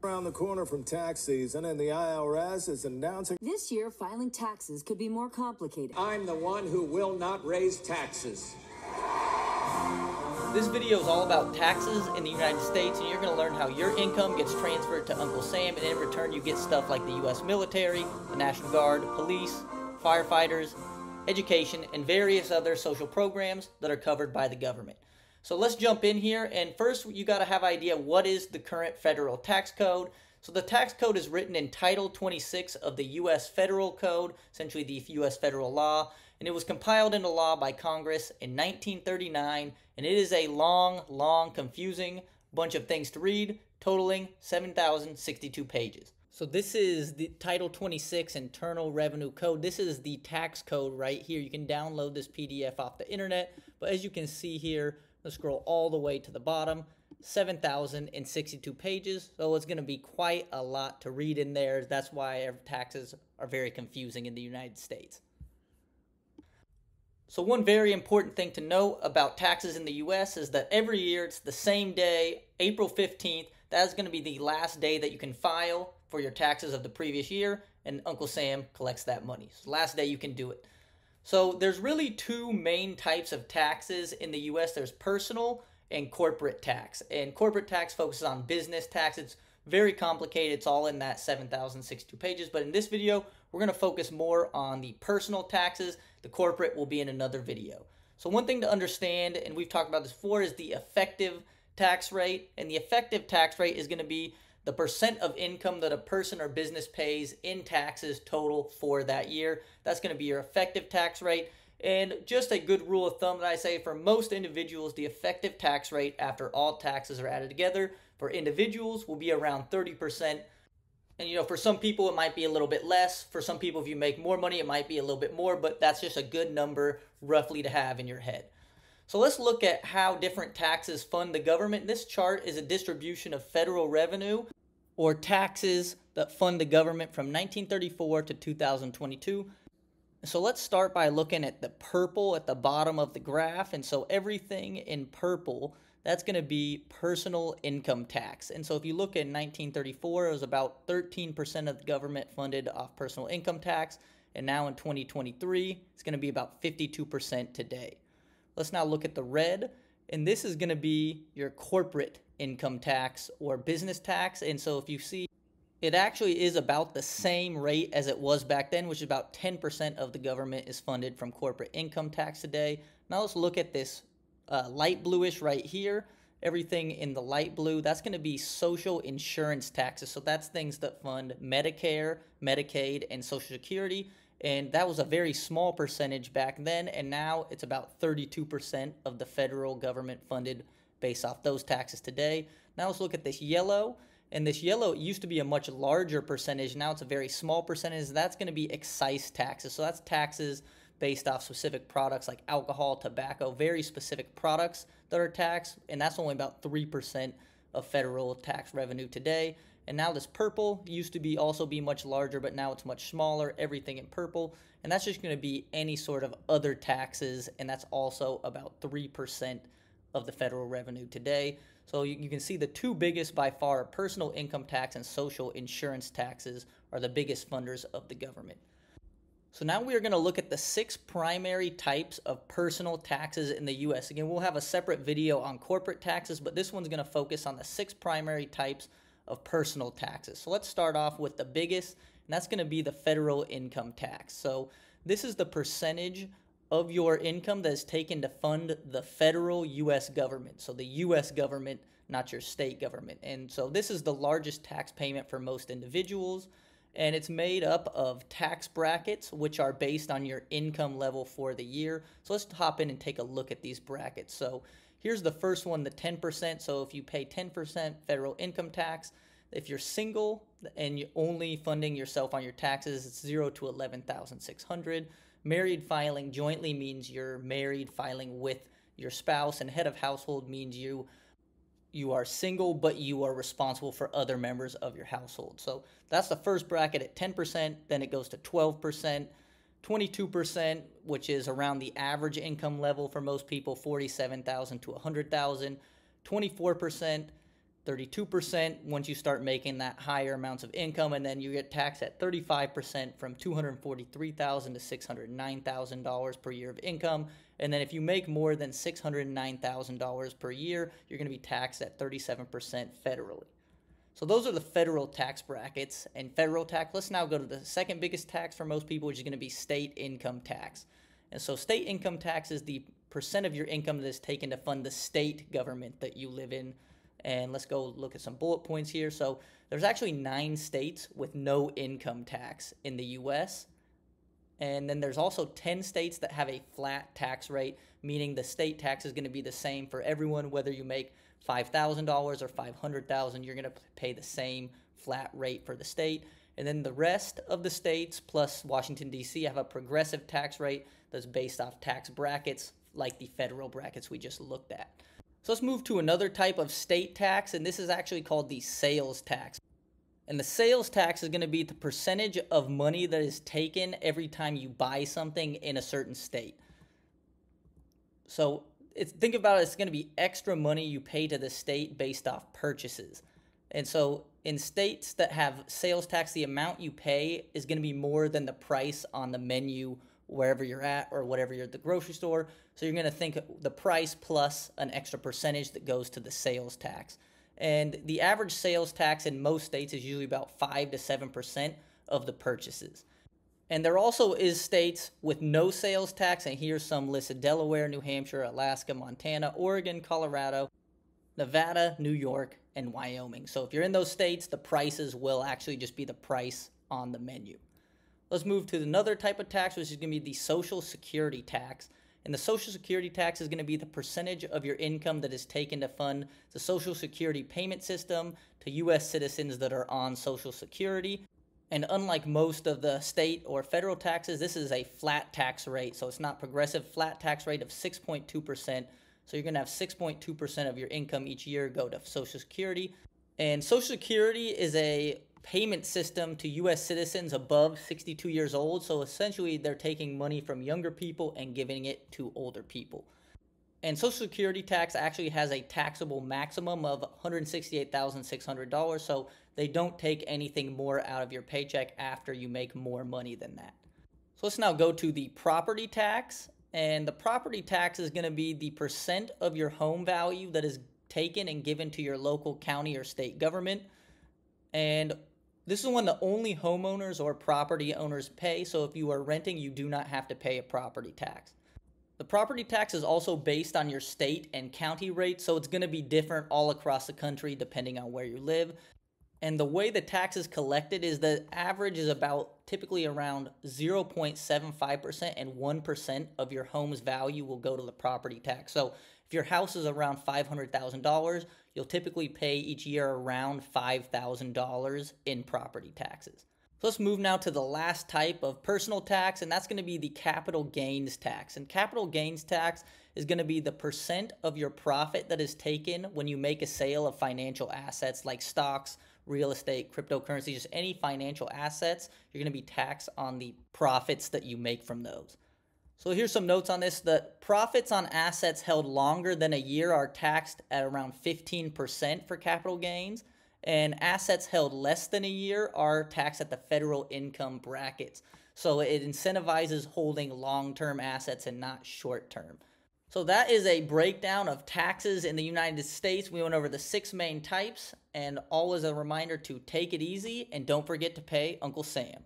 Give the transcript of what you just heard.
Around the corner from tax season, and the IRS is announcing this year filing taxes could be more complicated. I'm the one who will not raise taxes. This video is all about taxes in the United States, and you're going to learn how your income gets transferred to Uncle Sam, and in return you get stuff like the U.S. military, the National Guard, police, firefighters, education, and various other social programs that are covered by the government. So let's jump in here, and first you got to have an idea what is the current federal tax code. So the tax code is written in Title 26 of the U.S. Federal Code, essentially the U.S. federal law, and it was compiled into law by Congress in 1939, and it is a long, confusing bunch of things to read, totaling 7,062 pages. So this is the Title 26 Internal Revenue Code. This is the tax code right here. You can download this PDF off the internet, but as you can see here, let's scroll all the way to the bottom, 7,062 pages. So it's going to be quite a lot to read in there. That's why taxes are very confusing in the United States. So one very important thing to note about taxes in the U.S. is that every year it's the same day, April 15th. That is going to be the last day that you can file for your taxes of the previous year, and Uncle Sam collects that money. It's the last day you can do it. So there's really two main types of taxes in the U.S. There's personal and corporate tax. And corporate tax focuses on business tax. It's very complicated. It's all in that 7,062 pages. But in this video, we're going to focus more on the personal taxes. The corporate will be in another video. So one thing to understand, and we've talked about this before, is the effective tax rate. And the effective tax rate is going to be the percent of income that a person or business pays in taxes total for that year. That's going to be your effective tax rate. And just a good rule of thumb that I say, for most individuals, the effective tax rate after all taxes are added together for individuals will be around 30%. And you know, for some people it might be a little bit less. For some people, if you make more money, it might be a little bit more, but that's just a good number roughly to have in your head. So let's look at how different taxes fund the government. This chart is a distribution of federal revenue or taxes that fund the government from 1934 to 2022. So let's start by looking at the purple at the bottom of the graph. And so everything in purple, that's going to be personal income tax. And so if you look at 1934, it was about 13% of the government funded off personal income tax. And now in 2023, it's going to be about 52% today. Let's now look at the red, and this is going to be your corporate income tax or business tax. And so if you see, it actually is about the same rate as it was back then, which is about 10% of the government is funded from corporate income tax today. Now let's look at this light bluish right here. Everything in the light blue, that's going to be social insurance taxes. So that's things that fund Medicare, Medicaid, and Social Security. And that was a very small percentage back then, and now it's about 32% of the federal government funded based off those taxes today. Now let's look at this yellow. And this yellow, it used to be a much larger percentage. Now it's a very small percentage. That's going to be excise taxes. So that's taxes based off specific products like alcohol, tobacco, very specific products that are taxed. And that's only about 3% of federal tax revenue today. And now this purple used to also be much larger, but now it's much smaller, everything in purple. And that's just going to be any sort of other taxes, and that's also about 3% of the federal revenue today. So you can see the two biggest by far, personal income tax and social insurance taxes, are the biggest funders of the government. So now we are going to look at the 6 primary types of personal taxes in the U.S. Again, we'll have a separate video on corporate taxes, but this one's going to focus on the 6 primary types of personal taxes. So let's start off with the biggest, and that's going to be the federal income tax. So this is the percentage of your income that is taken to fund the federal U.S. government. So the U.S. government, not your state government. And so this is the largest tax payment for most individuals, and it's made up of tax brackets, which are based on your income level for the year. So let's hop in and take a look at these brackets. So here's the first one, the 10%. So if you pay 10% federal income tax, if you're single and you're only funding yourself on your taxes, it's 0 to 11,600. Married filing jointly means you're married filing with your spouse, and head of household means you are single, but you are responsible for other members of your household. So that's the first bracket at 10%. Then it goes to 12%. 22%, which is around the average income level for most people, 47,000 to 100,000. 24%, 32% once you start making that higher amounts of income, and then you get taxed at 35% from $243,000 to $609,000 per year of income. And then if you make more than $609,000 per year, you're going to be taxed at 37% federally. So those are the federal tax brackets and federal tax. Let's now go to the second biggest tax for most people, which is going to be state income tax. And so state income tax is the percent of your income that is taken to fund the state government that you live in. And let's go look at some bullet points here. So there's actually 9 states with no income tax in the U.S. And then there's also 10 states that have a flat tax rate, meaning the state tax is going to be the same for everyone, whether you make $5,000 or $500,000, you're going to pay the same flat rate for the state. And then the rest of the states, plus Washington, D.C., have a progressive tax rate that's based off tax brackets, like the federal brackets we just looked at. So let's move to another type of state tax, and this is actually called the sales tax. And the sales tax is going to be the percentage of money that is taken every time you buy something in a certain state. So think about it, it's going to be extra money you pay to the state based off purchases. And so in states that have sales tax, the amount you pay is going to be more than the price on the menu wherever you're at or whatever you're at the grocery store. So you're going to think the price plus an extra percentage that goes to the sales tax. And the average sales tax in most states is usually about 5 to 7% of the purchases. And there also is states with no sales tax, and here's some listed: Delaware, New Hampshire, Alaska, Montana, Oregon, Colorado, Nevada, New York, and Wyoming. So if you're in those states, the prices will actually just be the price on the menu. Let's move to another type of tax, which is going to be the Social Security tax. And the Social Security tax is going to be the percentage of your income that is taken to fund the Social Security payment system to U.S. citizens that are on Social Security. And unlike most of the state or federal taxes, this is a flat tax rate. So it's not progressive, flat tax rate of 6.2%. So you're going to have 6.2% of your income each year go to Social Security. And Social Security is a payment system to U.S. citizens above 62 years old. So essentially, they're taking money from younger people and giving it to older people. And Social Security tax actually has a taxable maximum of $168,600. So they don't take anything more out of your paycheck after you make more money than that. So let's now go to the property tax. And the property tax is going to be the percent of your home value that is taken and given to your local county or state government. And this is one that only homeowners or property owners pay. So if you are renting, you do not have to pay a property tax. The property tax is also based on your state and county rates, so it's going to be different all across the country depending on where you live. And the way the tax is collected is the average is about typically around 0.75% and 1% of your home's value will go to the property tax. So if your house is around $500,000, you'll typically pay each year around $5,000 in property taxes. So let's move now to the last type of personal tax, and that's going to be the capital gains tax. And capital gains tax is going to be the percent of your profit that is taken when you make a sale of financial assets like stocks, real estate, cryptocurrency, just any financial assets. You're going to be taxed on the profits that you make from those. So here's some notes on this. The profits on assets held longer than a year are taxed at around 15% for capital gains. And assets held less than a year are taxed at the federal income brackets. So it incentivizes holding long-term assets and not short-term. So that is a breakdown of taxes in the United States. We went over the 6 main types, and always a reminder to take it easy and don't forget to pay Uncle Sam.